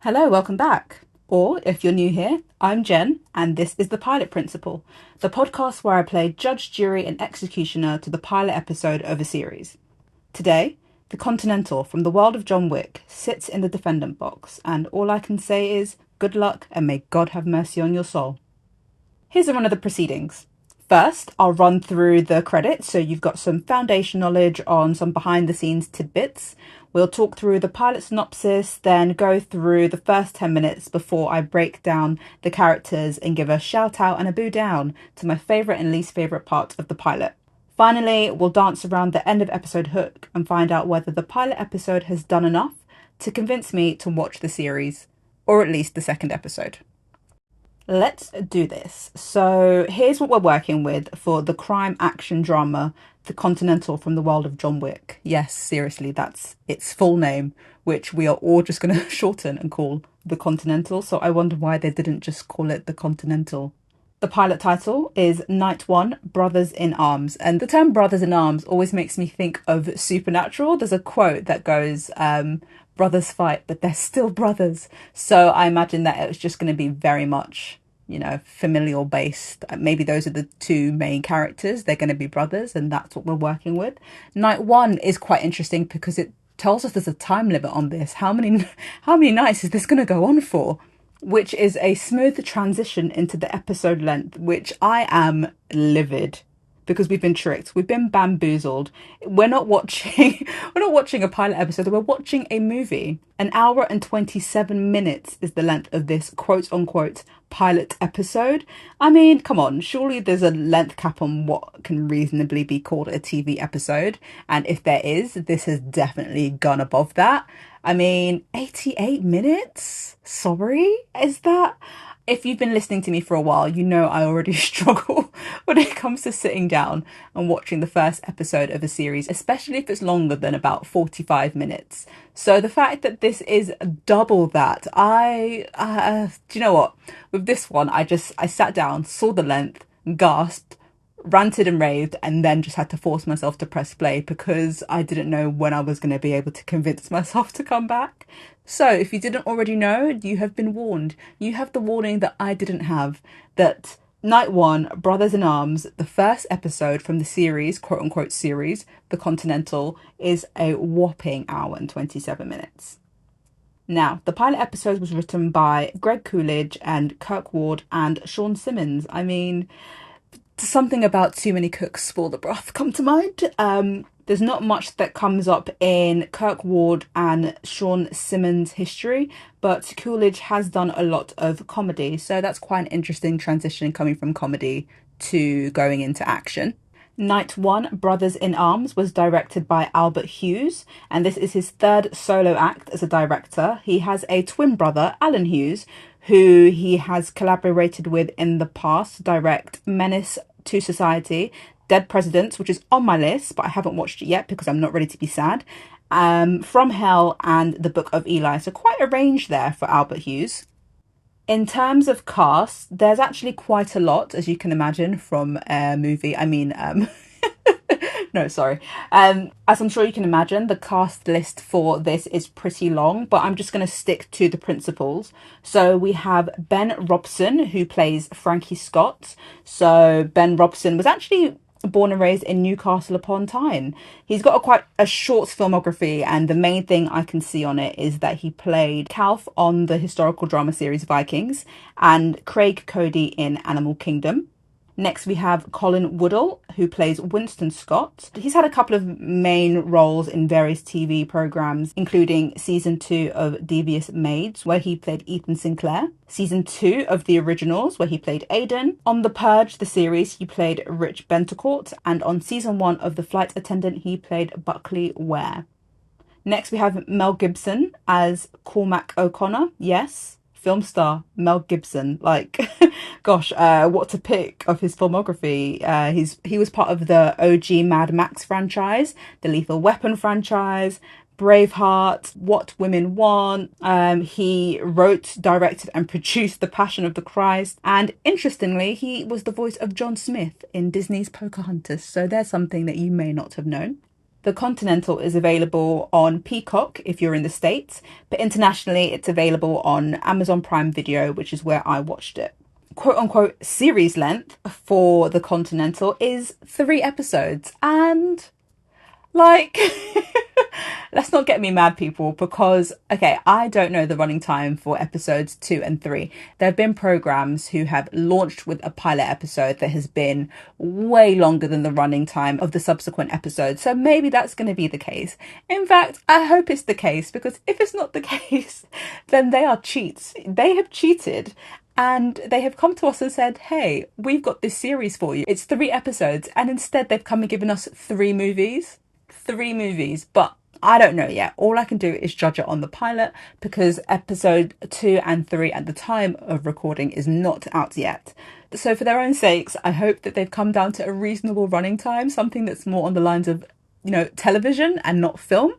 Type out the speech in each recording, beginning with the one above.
Hello, welcome back. Or if you're new here, I'm Jen, and this is The Pilot Principle, the podcast where I play judge, jury, and executioner to the pilot episode of a series. Today, the Continental from the world of John Wick sits in the defendant box, and all I can say is good luck and may God have mercy on your soul. Here's a run of the proceedings. First, I'll run through the credits so you've got some foundation knowledge on some behind the scenes tidbits. We'll talk through the pilot synopsis, then go through the first 10 minutes before I break down the characters and give a shout out and a boo down to my favourite and least favourite part of the pilot. Finally, we'll dance around the end of episode hook and find out whether the pilot episode has done enough to convince me to watch the series, or at least the second episode. Let's do this. So here's what we're working with for the crime action drama, The Continental from the world of John Wick. Yes, seriously, that's its full name, which we are all just going to shorten and call The Continental. So I wonder why they didn't just call it The Continental. The pilot title is Night One, Brothers in Arms. And the term brothers in arms always makes me think of Supernatural. There's a quote that goes, brothers fight, but they're still brothers. So I imagine that it was just going to be very much, familial based. Maybe those are the two main characters. They're going to be brothers, and that's what we're working with. Night One is quite interesting because it tells us there's a time limit on this. How many nights is this going to go on for? Which is a smooth transition into the episode length, which I am livid because we've been tricked. We've been bamboozled. We're not watching a pilot episode. We're watching a movie. An hour and 27 minutes is the length of this quote unquote pilot episode. I mean, come on, surely there's a length cap on what can reasonably be called a TV episode. And if there is, this has definitely gone above that. I mean, 88 minutes? Sorry? Is that... If you've been listening to me for a while, you know I already struggle when it comes to sitting down and watching the first episode of a series, especially if it's longer than about 45 minutes. So the fact that this is double that, do you know what? With this one, I sat down, saw the length, gasped, ranted and raved, and then just had to force myself to press play because I didn't know when I was going to be able to convince myself to come back. So if you didn't already know, you have been warned. You have the warning that I didn't have, that Night One, Brothers in Arms, the first episode from the series, quote unquote series, The Continental, is a whopping hour and 27 minutes. Now, the pilot episode was written by Greg Coolidge and Kirk Ward and Sean Simmons. I mean, something about too many cooks spoil the broth come to mind. There's not much that comes up in Kirk Ward and Sean Simmons' history, but Coolidge has done a lot of comedy, so that's quite an interesting transition coming from comedy to going into action. Night One, Brothers in Arms, was directed by Albert Hughes, and this is his third solo act as a director. He has a twin brother, Alan Hughes, who he has collaborated with in the past to direct Menace to Society, Dead Presidents, which is on my list, but I haven't watched it yet because I'm not ready to be sad, From Hell, and The Book of Eli. So quite a range there for Albert Hughes. In terms of cast, there's actually quite a lot, as you can imagine, from a movie. No, sorry. As I'm sure you can imagine, the cast list for this is pretty long, but I'm just going to stick to the principals. So we have Ben Robson, who plays Frankie Scott. So Ben Robson was actually born and raised in Newcastle upon Tyne. He's got quite a short filmography, and the main thing I can see on it is that he played Calf on the historical drama series Vikings and Craig Cody in Animal Kingdom. Next, we have Colin Woodall, who plays Winston Scott. He's had a couple of main roles in various TV programmes, including Season 2 of Devious Maids, where he played Ethan Sinclair. Season 2 of The Originals, where he played Aidan. On The Purge, the series, he played Rich Bentecourt. And on Season 1 of The Flight Attendant, he played Buckley Ware. Next, we have Mel Gibson as Cormac O'Connor. Yes, film star Mel Gibson. Gosh, what to pick of his filmography? He was part of the OG Mad Max franchise, the Lethal Weapon franchise, Braveheart, What Women Want. He wrote, directed, and produced The Passion of the Christ. And interestingly, he was the voice of John Smith in Disney's Pocahontas. So there's something that you may not have known. The Continental is available on Peacock if you're in the States, but internationally it's available on Amazon Prime Video, which is where I watched it. Quote unquote series length for The Continental is 3 episodes, and like, let's not get me mad, people, because, okay, I don't know the running time for episodes 2 and 3. There have been programs who have launched with a pilot episode that has been way longer than the running time of the subsequent episodes. So maybe that's going to be the case. In fact, I hope it's the case, because if it's not the case, then they are cheats. They have cheated. And they have come to us and said, hey, we've got this series for you. It's 3 episodes. And instead they've come and given us 3 movies. 3 movies, but I don't know yet. All I can do is judge it on the pilot, because episode 2 and 3 at the time of recording is not out yet. So for their own sakes, I hope that they've come down to a reasonable running time, something that's more on the lines of, television and not film.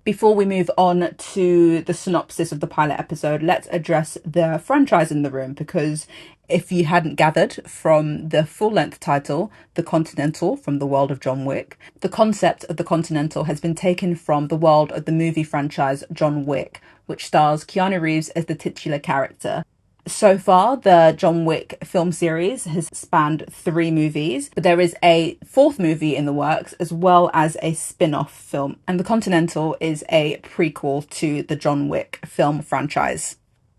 Before we move on to the synopsis of the pilot episode, let's address the franchise in the room, because if you hadn't gathered from the full-length title, The Continental, from the world of John Wick, the concept of The Continental has been taken from the world of the movie franchise John Wick, which stars Keanu Reeves as the titular character. So far, the John Wick film series has spanned 3 movies, but there is a 4th movie in the works, as well as a spin-off film. And The Continental is a prequel to the John Wick film franchise.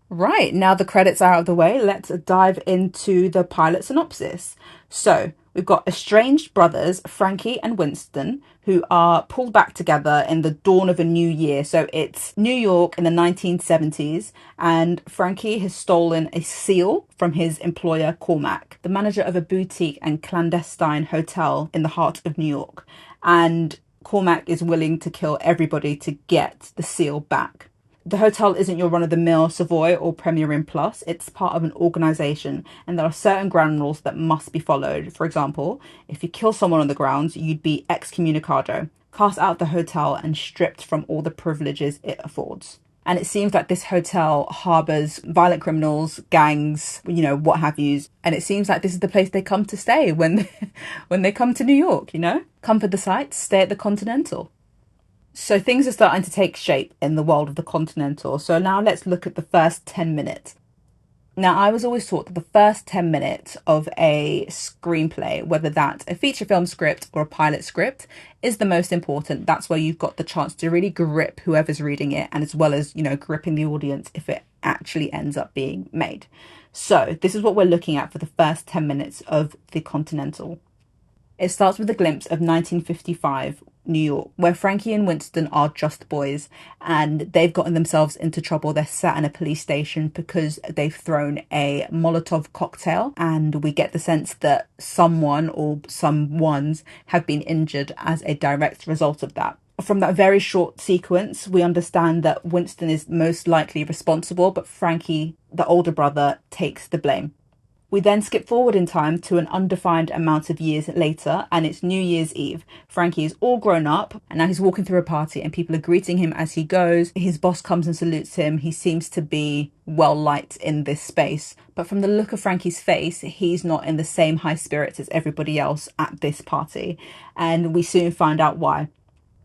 Right, now the credits are out of the way, let's dive into the pilot synopsis. So, we've got estranged brothers, Frankie and Winston, who are pulled back together in the dawn of a new year. So it's New York in the 1970s, and Frankie has stolen a seal from his employer, Cormac, the manager of a boutique and clandestine hotel in the heart of New York. And Cormac is willing to kill everybody to get the seal back. The hotel isn't your run-of-the-mill Savoy or Premier Inn Plus. It's part of an organisation, and there are certain ground rules that must be followed. For example, if you kill someone on the grounds, you'd be excommunicado, cast out of the hotel and stripped from all the privileges it affords. And it seems like this hotel harbours violent criminals, gangs, what have yous. And it seems like this is the place they come to stay when they come to New York, Come for the sights, stay at the Continental. So things are starting to take shape in the world of the Continental. So now let's look at the first 10 minutes. Now, I was always taught that the first 10 minutes of a screenplay, whether that's a feature film script or a pilot script, is the most important. That's where you've got the chance to really grip whoever's reading it, and as well as, gripping the audience if it actually ends up being made. So this is what we're looking at for the first 10 minutes of the Continental. It starts with a glimpse of 1955 New York, where Frankie and Winston are just boys, and they've gotten themselves into trouble. They're sat in a police station because they've thrown a Molotov cocktail, and we get the sense that someone or some ones have been injured as a direct result of that. From that very short sequence, we understand that Winston is most likely responsible, but Frankie, the older brother, takes the blame. We then skip forward in time to an undefined amount of years later, and it's New Year's Eve. Frankie is all grown up, and now he's walking through a party, and people are greeting him as he goes. His boss comes and salutes him. He seems to be well liked in this space. But from the look of Frankie's face, he's not in the same high spirits as everybody else at this party. And we soon find out why.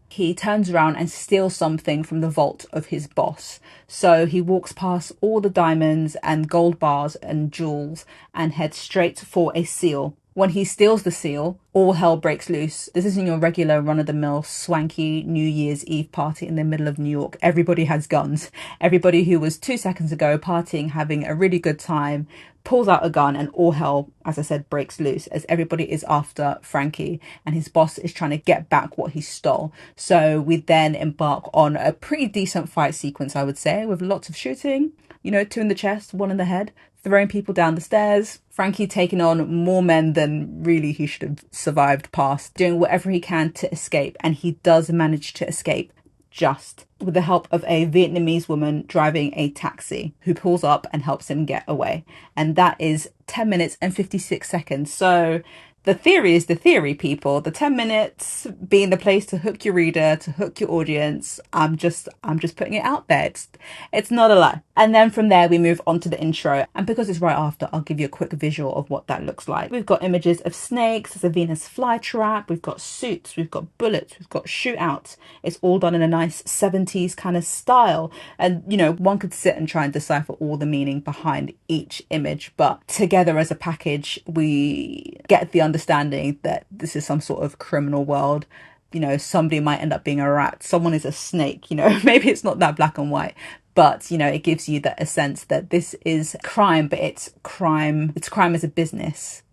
He turns around and steals something from the vault of his boss. So he walks past all the diamonds and gold bars and jewels and heads straight for a seal. When he steals the seal, all hell breaks loose. This isn't your regular run-of-the-mill swanky New Year's Eve party in the middle of New York. Everybody has guns. Everybody who was 2 seconds ago partying, having a really good time, pulls out a gun, and all hell, as I said, breaks loose, as everybody is after Frankie, and his boss is trying to get back what he stole. So we then embark on a pretty decent fight sequence, I would say, with lots of shooting, 2 in the chest, 1 in the head, throwing people down the stairs, Frankie taking on more men than really he should have survived past, doing whatever he can to escape, and he does manage to escape, just with the help of a Vietnamese woman driving a taxi who pulls up and helps him get away. And that is 10 minutes and 56 seconds. So The theory is the theory, people. The 10 minutes being the place to hook your reader, to hook your audience. I'm just putting it out there. It's not a lie. And then from there we move on to the intro. And because it's right after, I'll give you a quick visual of what that looks like. We've got images of snakes, there's a Venus flytrap, we've got suits, we've got bullets, we've got shootouts. It's all done in a nice 70s kind of style. And one could sit and try and decipher all the meaning behind each image, but together as a package, we get the understanding that this is some sort of criminal world. Somebody might end up being a rat, someone is a snake, maybe it's not that black and white, but it gives you a sense that this is crime, but it's crime as a business.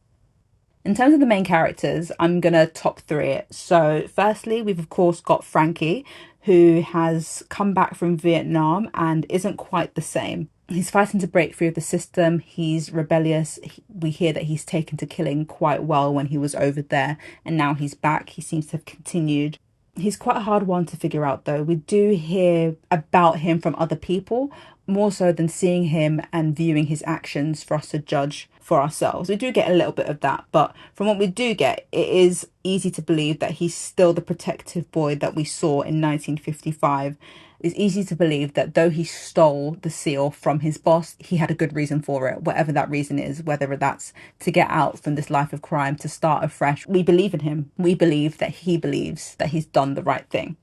In terms of the main characters, I'm gonna top three it. So firstly, we've of course got Frankie, who has come back from Vietnam and isn't quite the same. He's fighting to break free of the system. He's rebellious. We hear that he's taken to killing quite well when he was over there, and now he's back. He seems to have continued. He's quite a hard one to figure out, though. We do hear about him from other people, more so than seeing him and viewing his actions for us to judge for ourselves. We do get a little bit of that, but from what we do get, it is easy to believe that he's still the protective boy that we saw in 1955. It's easy to believe that though he stole the seal from his boss, he had a good reason for it, whatever that reason is, whether that's to get out from this life of crime, to start afresh. We believe in him. We believe that he believes that he's done the right thing.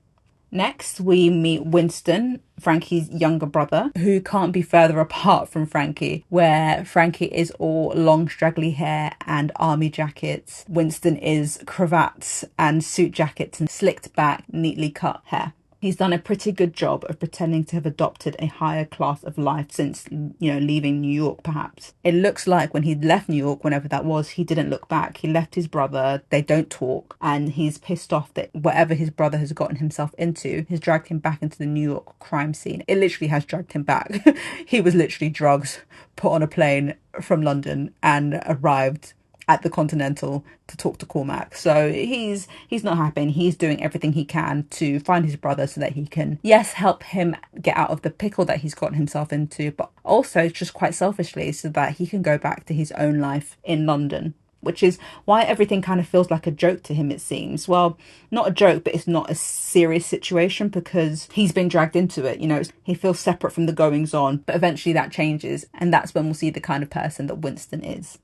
Next, we meet Winston, Frankie's younger brother, who can't be further apart from Frankie, where Frankie is all long straggly hair and army jackets. Winston is cravats and suit jackets and slicked back, neatly cut hair. He's done a pretty good job of pretending to have adopted a higher class of life since, leaving New York, perhaps. It looks like when he left New York, whenever that was, he didn't look back. He left his brother, they don't talk, and he's pissed off that whatever his brother has gotten himself into has dragged him back into the New York crime scene. It literally has dragged him back. He was literally drugged, put on a plane from London and arrived at the Continental to talk to Cormac. So he's not happy, and he's doing everything he can to find his brother so that he can, yes, help him get out of the pickle that he's gotten himself into, but also just quite selfishly so that he can go back to his own life in London, which is why everything kind of feels like a joke to him, it seems. Well, not a joke, but it's not a serious situation because he's been dragged into it. He feels separate from the goings on, but eventually that changes, and that's when we'll see the kind of person that Winston is.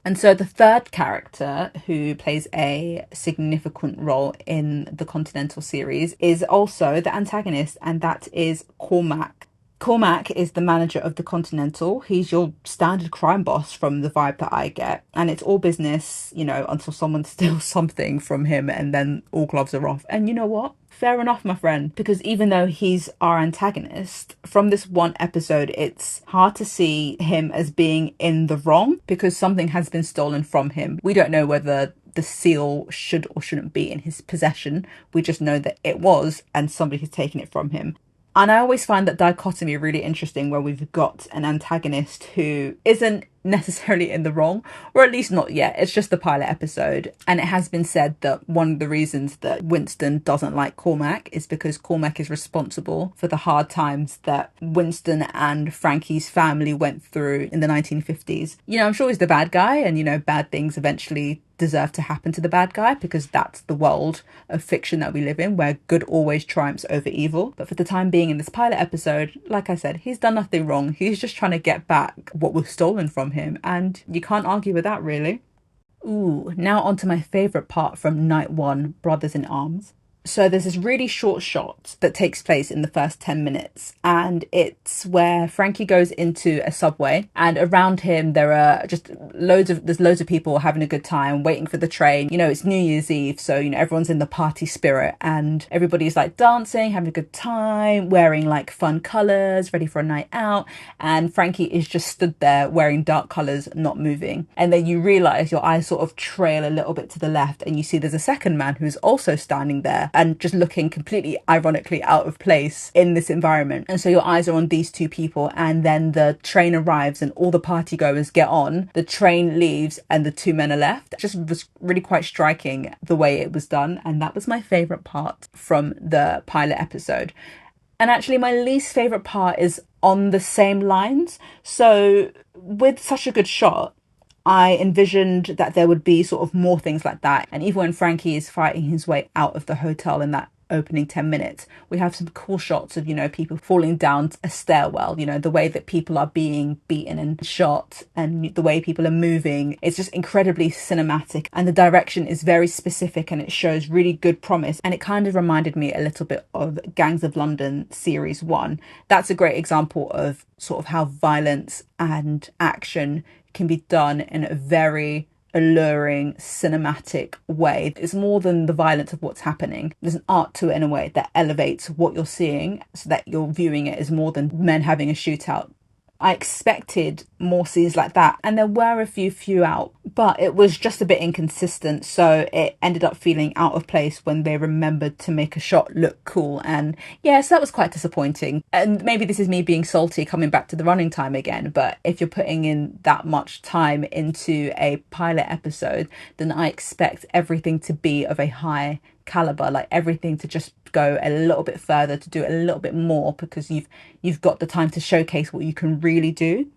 And so the third character who plays a significant role in the Continental series is also the antagonist, and that is Cormac. Cormac is the manager of the Continental. He's your standard crime boss from the vibe that I get. And it's all business, until someone steals something from him, and then all gloves are off. And you know what? Fair enough, my friend, because even though he's our antagonist, from this one episode, it's hard to see him as being in the wrong because something has been stolen from him. We don't know whether the seal should or shouldn't be in his possession. We just know that it was, and somebody has taken it from him. And I always find that dichotomy really interesting, where we've got an antagonist who isn't necessarily in the wrong, or at least not yet. It's just the pilot episode. And it has been said that one of the reasons that Winston doesn't like Cormac is because Cormac is responsible for the hard times that Winston and Frankie's family went through in the 1950s. I'm sure he's the bad guy, and bad things eventually deserve to happen to the bad guy because that's the world of fiction that we live in, where good always triumphs over evil. But for the time being in this pilot episode, like I said, he's done nothing wrong. He's just trying to get back what was stolen from him, and you can't argue with that, really. Ooh, now on to my favourite part from night one, Brothers in Arms. So there's this really short shot that takes place in the first 10 minutes, and it's where Frankie goes into a subway, and around him there are just loads of people having a good time, waiting for the train. It's New Year's Eve, so everyone's in the party spirit, and everybody's like dancing, having a good time, wearing like fun colours, ready for a night out, and Frankie is just stood there wearing dark colours, not moving. And then you realise, your eyes sort of trail a little bit to the left, and you see there's a second man who's also standing there and just looking completely ironically out of place in this environment. And so your eyes are on these two people, and then the train arrives and all the party goers get on, the train leaves, and the two men are left. It just was really quite striking the way it was done, and that was my favourite part from the pilot episode. And actually my least favourite part is on the same lines. So with such a good shot, I envisioned that there would be sort of more things like that. And even when Frankie is fighting his way out of the hotel in that opening 10 minutes, we have some cool shots of, people falling down a stairwell, the way that people are being beaten and shot and the way people are moving. It's just incredibly cinematic, and the direction is very specific and it shows really good promise. And it kind of reminded me a little bit of Gangs of London series 1. That's a great example of sort of how violence and action can be done in a very alluring cinematic way. It's more than the violence of what's happening. There's an art to it in a way that elevates what you're seeing so that you're viewing it as more than men having a shootout. I expected more scenes like that, and there were a few out, but it was just a bit inconsistent, so it ended up feeling out of place when they remembered to make a shot look cool. And yes, that was quite disappointing. And maybe this is me being salty coming back to the running time again, but if you're putting in that much time into a pilot episode, then I expect everything to be of a high caliber, like everything to just go a little bit further, to do a little bit more, because you've got the time to showcase what you can really do.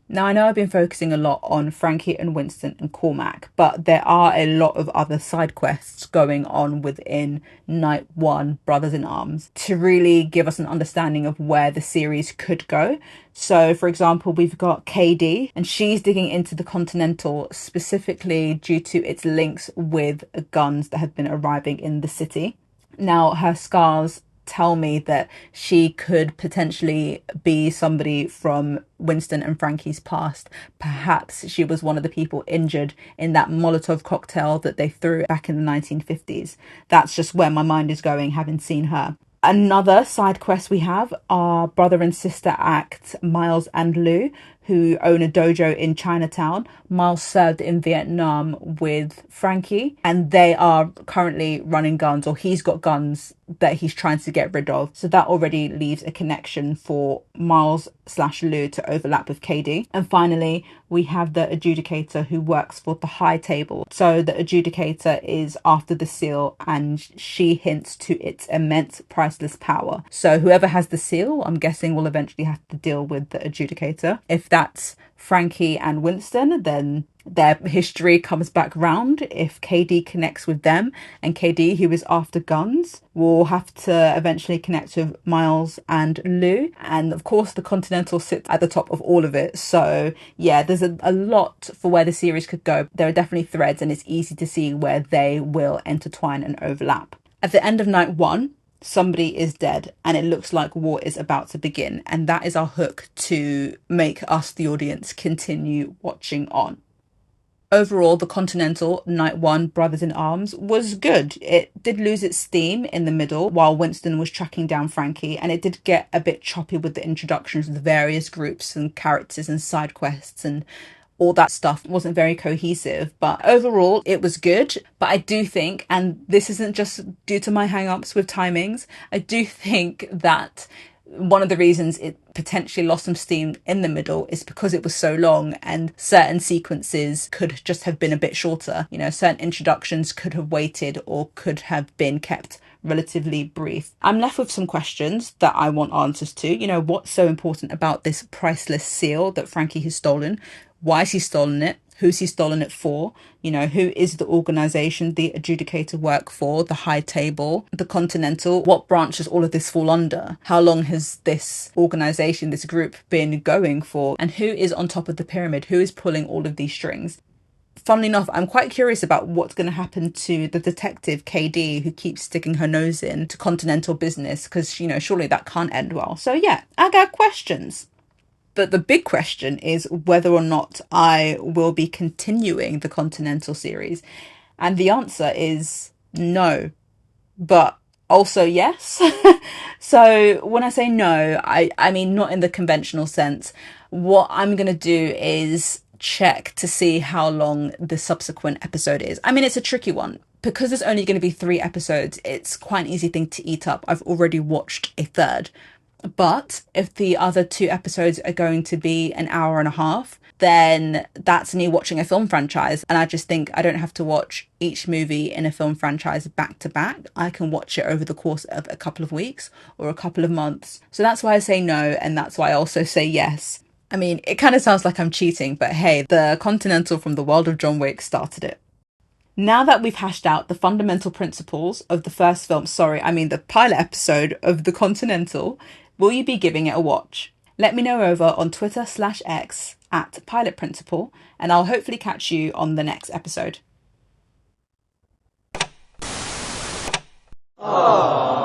Now, I know I've been focusing a lot on Frankie and Winston and Cormac, but there are a lot of other side quests going on within Night 1 Brothers in Arms to really give us an understanding of where the series could go. So, for example, we've got KD, and she's digging into the Continental specifically due to its links with guns that have been arriving in the city. Now, her scars tell me that she could potentially be somebody from Winston and Frankie's past. Perhaps she was one of the people injured in that Molotov cocktail that they threw back in the 1950s. That's just where my mind is going, having seen her. Another side quest we have are brother and sister act Miles and Lou, who own a dojo in Chinatown. Miles served in Vietnam with Frankie, and they are currently running guns, or he's got guns that he's trying to get rid of. So that already leaves a connection for Miles/Lou to overlap with KD. And finally, we have the adjudicator who works for the high table. So the adjudicator is after the seal, and she hints to its immense priceless power. So whoever has the seal, I'm guessing, will eventually have to deal with the adjudicator. If that's Frankie and Winston, then their history comes back round. If KD connects with them, and KD, who is after guns, will have to eventually connect with Miles and Lou. And of course, the Continental sits at the top of all of it. So yeah, there's a lot for where the series could go. There are definitely threads, and it's easy to see where they will intertwine and overlap. At the end of Night 1, somebody is dead and it looks like war is about to begin, and that is our hook to make us, the audience, continue watching on. Overall, the Continental Night 1 Brothers in Arms was good. It did lose its steam in the middle while Winston was tracking down Frankie, and it did get a bit choppy with the introductions of the various groups and characters and side quests, and all that stuff wasn't very cohesive. But overall, it was good. But I do think, and this isn't just due to my hang-ups with timings, I do think that one of the reasons it potentially lost some steam in the middle is because it was so long, and certain sequences could just have been a bit shorter. Certain introductions could have waited or could have been kept relatively brief. I'm left with some questions that I want answers to. What's so important about this priceless seal that Frankie has stolen? Why has he stolen it? Who's he stolen it for? Who is the organisation the adjudicator work for? The high table, the Continental? What branch does all of this fall under? How long has this organisation, this group, been going for? And who is on top of the pyramid? Who is pulling all of these strings? Funnily enough, I'm quite curious about what's going to happen to the detective KD, who keeps sticking her nose in to Continental business, because, surely that can't end well. So yeah, I got questions. But the big question is whether or not I will be continuing the Continental series. And the answer is no, but also yes. So when I say no, I mean not in the conventional sense. What I'm going to do is check to see how long the subsequent episode is. I mean, it's a tricky one. Because there's only going to be 3 episodes, it's quite an easy thing to eat up. I've already watched a third. But if the other 2 episodes are going to be an hour and a half, then that's me watching a film franchise. And I just think I don't have to watch each movie in a film franchise back to back. I can watch it over the course of a couple of weeks or a couple of months. So that's why I say no, and that's why I also say yes. I mean, it kind of sounds like I'm cheating, but hey, the Continental from the world of John Wick started it. Now that we've hashed out the fundamental principles of the first film, the pilot episode of The Continental, will you be giving it a watch? Let me know over on Twitter/X at Pilot Principle, and I'll hopefully catch you on the next episode. Aww.